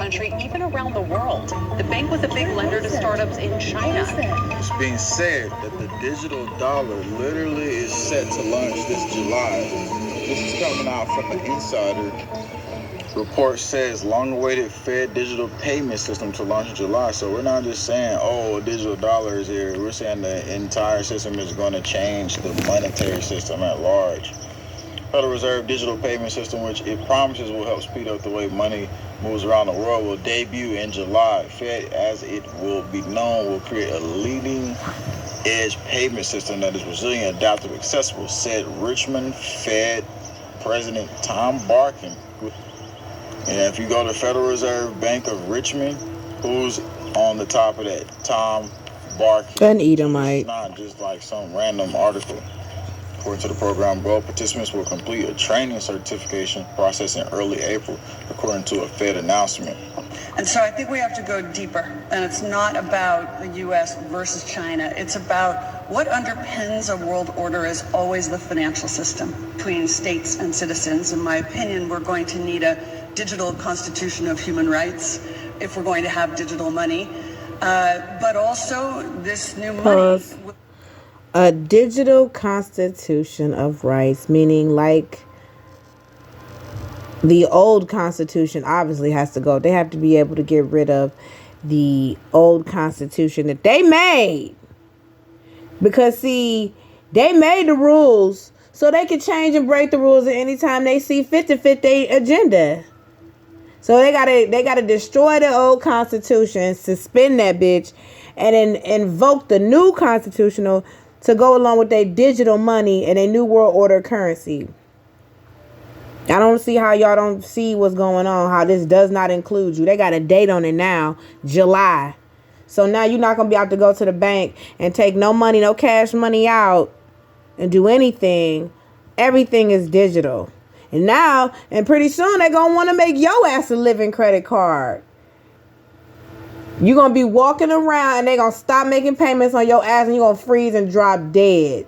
country, even around the world. The bank was a big lender to startups in China. It's being said that the digital dollar literally is set to launch this July. This is coming out from the Insider. Report says long-awaited Fed digital payment system to launch in July. So we're not just saying, oh, a digital dollar is here. We're saying the entire system is going to change the monetary system at large. Federal Reserve digital payment system, which it promises will help speed up the way money moves around the world, will debut in July. Fed, as it will be known, will create a leading edge payment system that is resilient, adaptive, accessible, said Richmond Fed President Tom Barkin. And if you go to Federal Reserve Bank of Richmond, who's on the top of that? Tom Barkin. An Edomite. It's not just like some random article. According to the program goal, participants will complete a training certification process in early April, according to a Fed announcement. And so I think we have to go deeper. And it's not about the U.S. versus China. It's about what underpins a world order is always the financial system between states and citizens. In my opinion, we're going to need a digital constitution of human rights if we're going to have digital money. But also this new money. A digital constitution of rights, meaning like the old constitution obviously has to go. They have to be able to get rid of the old constitution that they made. Because see, they made the rules so they can change and break the rules at any time they see fit to fit their agenda. So they gotta destroy the old constitution, suspend that bitch, and then invoke the new constitutional to go along with their digital money and a new world order currency. I don't see how y'all don't see what's going on, how this does not include you. They got a date on it now, July. So now you're not going to be able to go to the bank and take no money, no cash money out and do anything. Everything is digital. And pretty soon they're going to want to make your ass a living credit card. You're going to be walking around and they're going to stop making payments on your ass and you're going to freeze and drop dead.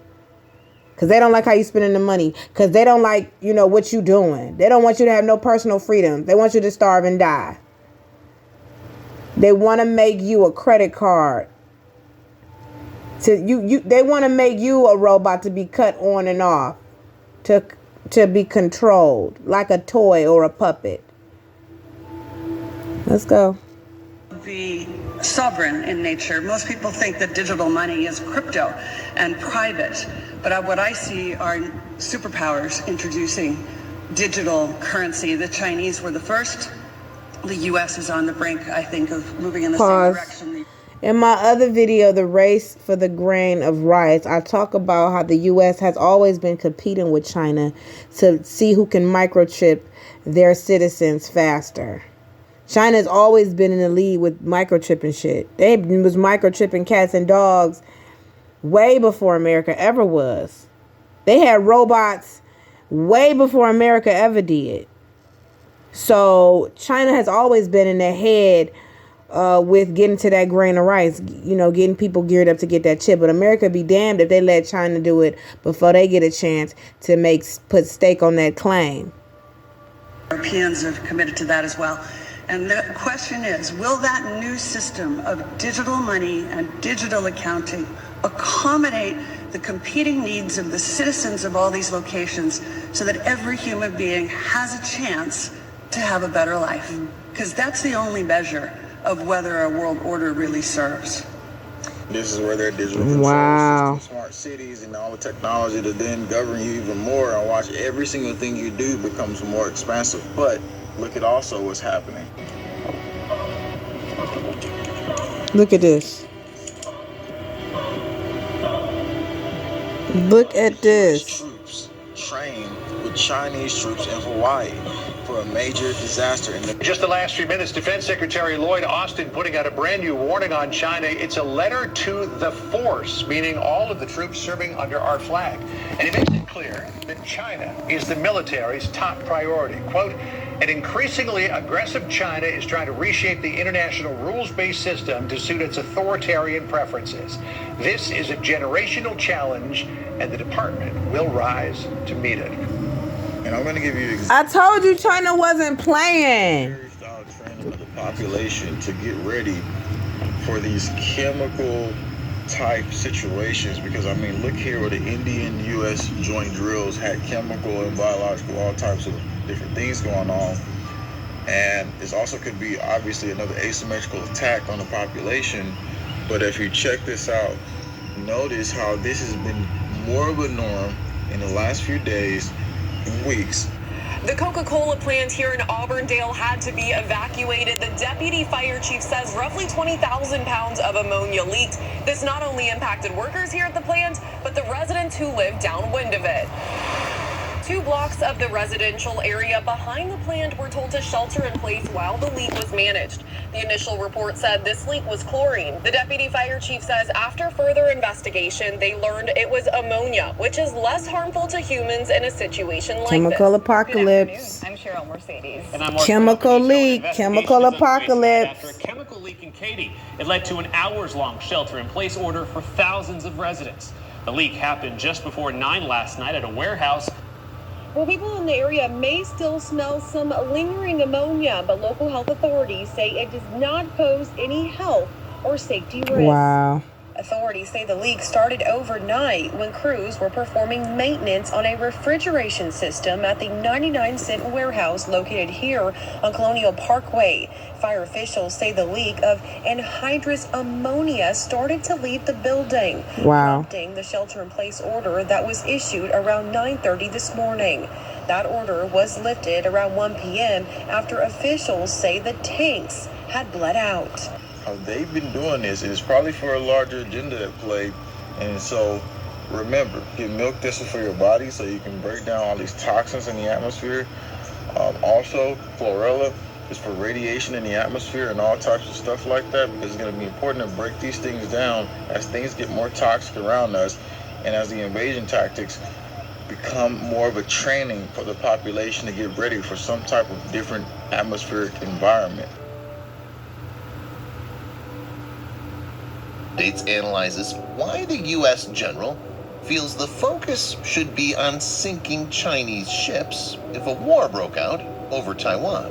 Because they don't like how you spending the money. Because they don't like, what you doing. They don't want you to have no personal freedom. They want you to starve and die. They want to make you a credit card. They want to make you a robot to be cut on and off. To be controlled. Like a toy or a puppet. Let's go. Be sovereign in nature. Most people think that digital money is crypto and private, but what I see are superpowers introducing digital currency. The Chinese were the first. The U.S. is on the brink, I think, of moving in the same direction. In my other video, The Race for the Grain of Rice, I talk about how the U.S. has always been competing with China to see who can microchip their citizens faster. China's always been in the lead with microchipping shit. They was microchipping cats and dogs way before America ever was. They had robots way before America ever did. So China has always been in the head with getting to that grain of rice, getting people geared up to get that chip. But America be damned if they let China do it before they get a chance to put stake on that claim. Europeans have committed to that as well. And the question is, will that new system of digital money and digital accounting accommodate the competing needs of the citizens of all these locations so that every human being has a chance to have a better life? Because that's the only measure of whether a world order really serves. This is where their digital control system, smart cities, and all the technology to then govern you even more and watch every single thing you do becomes more expansive. But look at also what's happening. Look at this. Look at this. Troops trained with Chinese troops in Hawaii for a major disaster. Just the last few minutes, Defense Secretary Lloyd Austin putting out a brand new warning on China. It's a letter to the force, meaning all of the troops serving under our flag. And he makes it clear that China is the military's top priority. Quote, an increasingly aggressive China is trying to reshape the international rules-based system to suit its authoritarian preferences. This is a generational challenge, and the department will rise to meet it. And I'm going to give you I told you China wasn't playing. of the population to get ready for these chemical type situations. Because I mean, look here where the Indian US joint drills had chemical and biological, all types of different things going on. And this also could be obviously another asymmetrical attack on the population. But if you check this out, notice how this has been more of a norm in the last few days and weeks. The Coca-Cola plant here in Auburndale had to be evacuated. The deputy fire chief says roughly 20,000 pounds of ammonia leaked. This not only impacted workers here at the plant, but the residents who live downwind of it. 2 blocks of the residential area behind the plant were told to shelter in place while the leak was managed. The initial report said this leak was chlorine. The deputy fire chief says after further investigation, they learned it was ammonia, which is less harmful to humans in a situation like Chemical this. apocalypse. I'm Cheryl Mercedes. And I'm Mark Chemical Murphy. leak, chemical apocalypse. After a chemical leak in Katy, it led to an hours-long shelter-in-place order for thousands of residents. The leak happened just before 9 last night at a warehouse. Well, people in the area may still smell some lingering ammonia, but local health authorities say it does not pose any health or safety risk. Wow. Authorities say the leak started overnight when crews were performing maintenance on a refrigeration system at the 99-cent warehouse located here on Colonial Parkway. Fire officials say the leak of anhydrous ammonia started to leave the building, Wow. prompting the shelter-in-place order that was issued around 9:30 this morning. That order was lifted around 1 p.m. after officials say the tanks had bled out. How they've been doing this is probably for a larger agenda at play. And so remember, get milk thistle for your body so you can break down all these toxins in the atmosphere. Also, chlorella is for radiation in the atmosphere and all types of stuff like that, because it's going to be important to break these things down as things get more toxic around us and as the invasion tactics become more of a training for the population to get ready for some type of different atmospheric environment. States analyzes why the U.S. general feels the focus should be on sinking Chinese ships if a war broke out over Taiwan.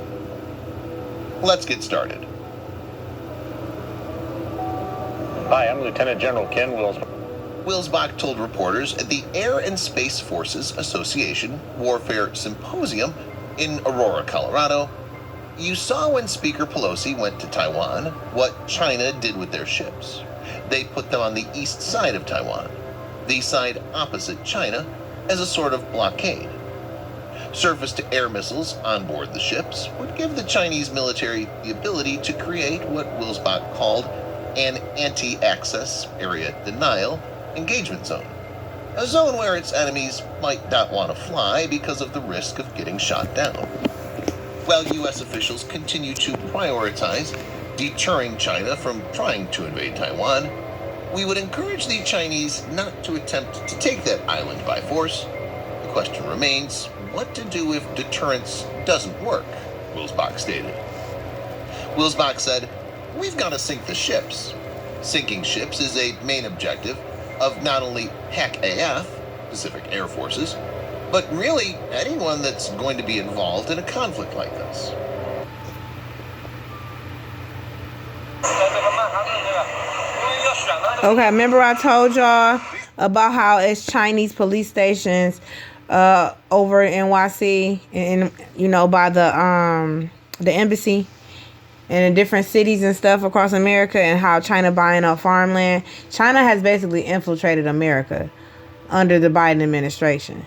Let's get started. Hi, I'm Lieutenant General Ken Wilsbach. Wilsbach told reporters at the Air and Space Forces Association Warfare Symposium in Aurora, Colorado, you saw when Speaker Pelosi went to Taiwan what China did with their ships. They put them on the east side of Taiwan, the side opposite China, as a sort of blockade. Surface-to-air missiles on board the ships would give the Chinese military the ability to create what Wilsbach called an anti-access area denial engagement zone, a zone where its enemies might not want to fly because of the risk of getting shot down. While U.S. officials continue to prioritize deterring China from trying to invade Taiwan, we would encourage the Chinese not to attempt to take that island by force. The question remains what to do if deterrence doesn't work, Wilsbach stated. Wilsbach said, "We've got to sink the ships. Sinking ships is a main objective of not only PAC-AF, Pacific Air Forces, but really anyone that's going to be involved in a conflict like this." Okay, remember I told y'all about how it's Chinese police stations over in NYC and by the embassy and in different cities and stuff across America, and how China buying up farmland. China has basically infiltrated America under the Biden administration.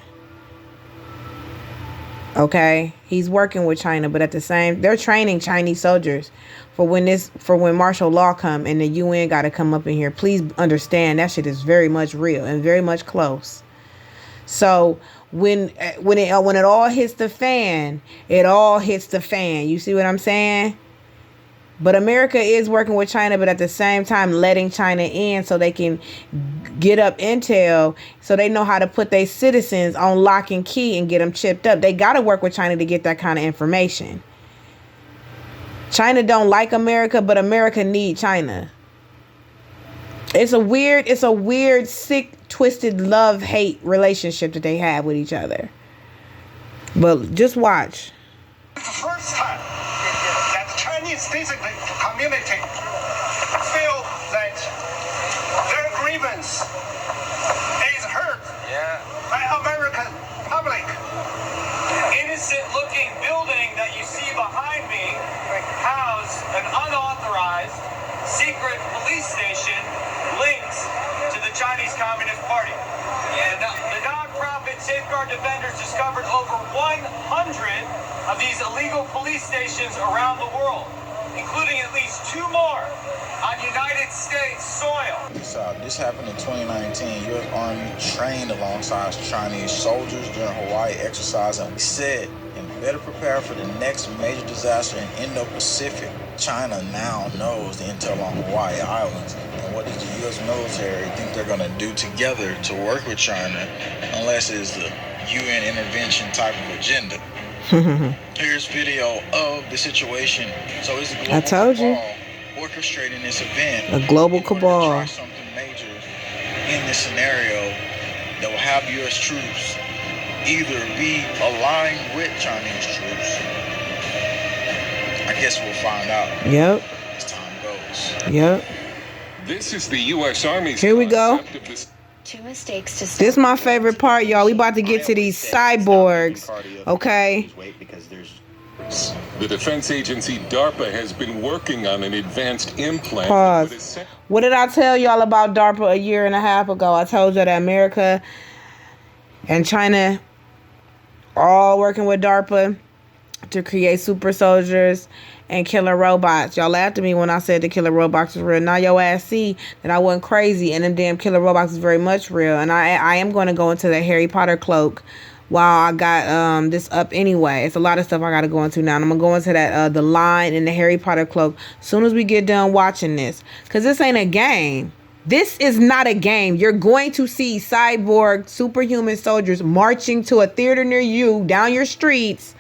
Okay, he's working with China, but at the same, they're training Chinese soldiers for when martial law come and the UN got to come up in here. Please understand that shit is very much real and very much close. So when it all hits the fan, it all hits the fan. You see what I'm saying? But America is working with China, but at the same time letting China in so they can get up intel, so they know how to put their citizens on lock and key and get them chipped up. They got to work with China to get that kind of information. China don't like America, but America need China. It's a weird, sick, twisted love-hate relationship that they have with each other. But just watch. It's the first time that Chinese physically community feel that their grievance is heard by American public. Innocent-looking building that you see behind me housed an unauthorized secret police station linked to the Chinese Communist Party. And the nonprofit Safeguard Defenders discovered over 100 of these illegal police stations around the world, including at least 2 more on United States soil. This happened in 2019. U.S. Army trained alongside Chinese soldiers during Hawaii exercise, and we said, and better prepare for the next major disaster in Indo-Pacific. China now knows the intel on Hawaii Islands, and what does the U.S. military think they're going to do together to work with China, unless it's the UN intervention type of agenda. Here's video of the situation. So it's a global cabal orchestrating this event. A global cabal. Try something major in this scenario that will have U.S. troops either be aligned with Chinese troops. I guess we'll find out. Yep. As time goes. Yep. This is the U.S. Army's. Here we go. Two mistakes to This is my favorite part, y'all. We about to get to these cyborgs. Okay. The defense agency DARPA has been working on an advanced implant. Pause. What did I tell y'all about DARPA a year and a half ago? I told you that America and China are all working with DARPA to create super soldiers and killer robots. Y'all laughed at me when I said the killer robots was real. Now your ass see that I wasn't crazy, and them damn killer robots is very much real. And I am going to go into the Harry Potter cloak while I got this up anyway. It's a lot of stuff I got to go into now. And I'm going to go into that the line in the Harry Potter cloak as soon as we get done watching this. Because this ain't a game. This is not a game. You're going to see cyborg superhuman soldiers marching to a theater near you, down your streets.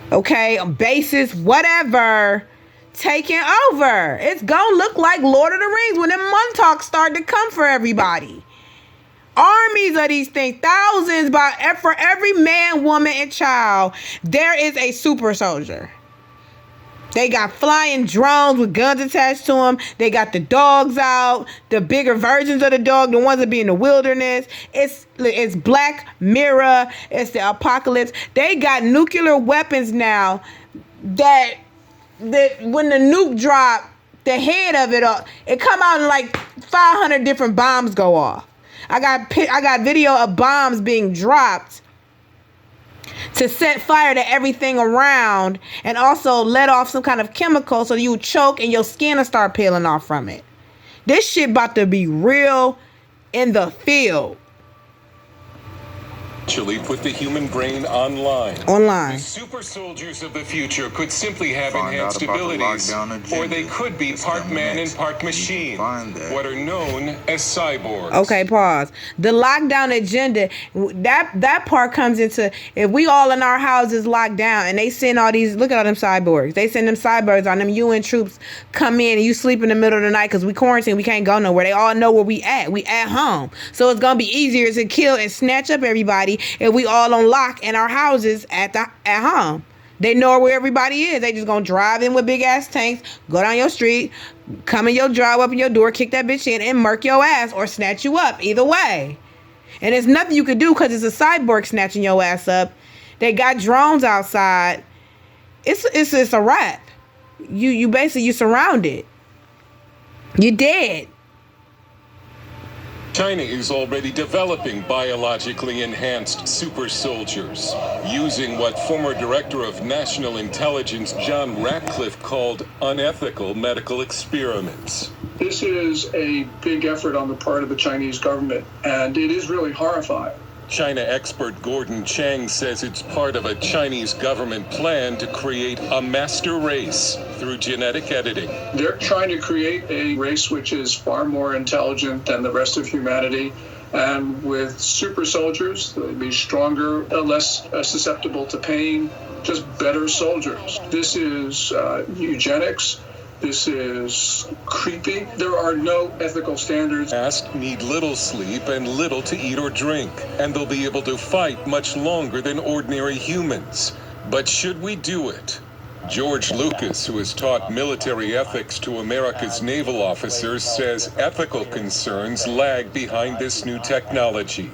Okay, bases, whatever, taking over. It's gonna look like Lord of the Rings when them Montauk start to come for everybody. Armies of these things, thousands for every man, woman, and child. There is a super soldier. They got flying drones with guns attached to them. They got the dogs out, the bigger versions of the dog, the ones that be in the wilderness. It's Black Mirror. It's the apocalypse. They got nuclear weapons now that when the nuke drop, the head of it come out and like 500 different bombs go off. I got video of bombs being dropped to set fire to everything around and also let off some kind of chemical so you choke and your skin will start peeling off from it. This shit about to be real in the field. Actually put the human brain online. The super soldiers of the future could simply have enhanced abilities, or they could be part man and part machine, what are known as cyborgs. Okay, pause. The lockdown agenda, that part comes into, if we all in our houses locked down and they send all these, look at all them cyborgs. They send them cyborgs on them UN troops come in and you sleep in the middle of the night because we quarantine, we can't go nowhere. They all know where we at. We at home. So it's going to be easier to kill and snatch up everybody if we all on lock in our houses at home. They know where everybody is. They just gonna drive in with big ass tanks, go down your street, come in your drive up in your door, kick that bitch in and murk your ass or snatch you up. Either way. And there's nothing you can do because it's a cyborg snatching your ass up. They got drones outside. It's a wrap. You basically, you surrounded. You dead. China is already developing biologically enhanced super soldiers, using what former Director of National Intelligence John Ratcliffe called unethical medical experiments. This is a big effort on the part of the Chinese government, and it is really horrifying. China expert Gordon Chang says it's part of a Chinese government plan to create a master race through genetic editing. They're trying to create a race which is far more intelligent than the rest of humanity. And with super soldiers, they'll be stronger, less susceptible to pain, just better soldiers. This is eugenics. This is creepy. There are no ethical standards. Need little sleep and little to eat or drink, and they'll be able to fight much longer than ordinary humans. But should we do it? George Lucas, who has taught military ethics to America's naval officers, says ethical concerns lag behind this new technology.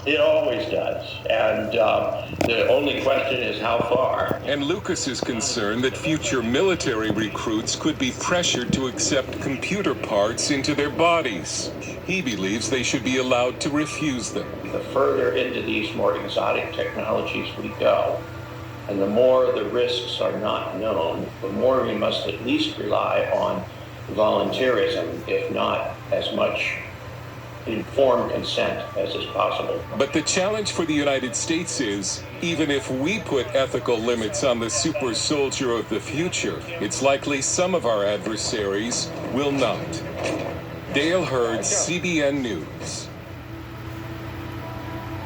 It always does, and the only question is how far. And Lucas is concerned that future military recruits could be pressured to accept computer parts into their bodies. He believes they should be allowed to refuse them. The further into these more exotic technologies we go, and the more the risks are not known, the more we must at least rely on volunteerism, if not as much informed consent as is possible. But the challenge for the United States is, even if we put ethical limits on the super soldier of the future, it's likely some of our adversaries will not. Dale Hurd, CBN News.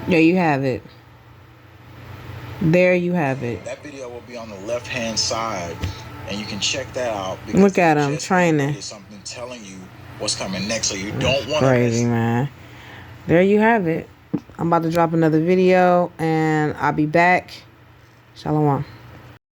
There you have it. There you have it. That video will be on the left-hand side, and you can check that out. Look at him training. Something telling you what's coming next, so you don't want to crazy, man. There you have it. I'm about to drop another video, and I'll be back. Shalom.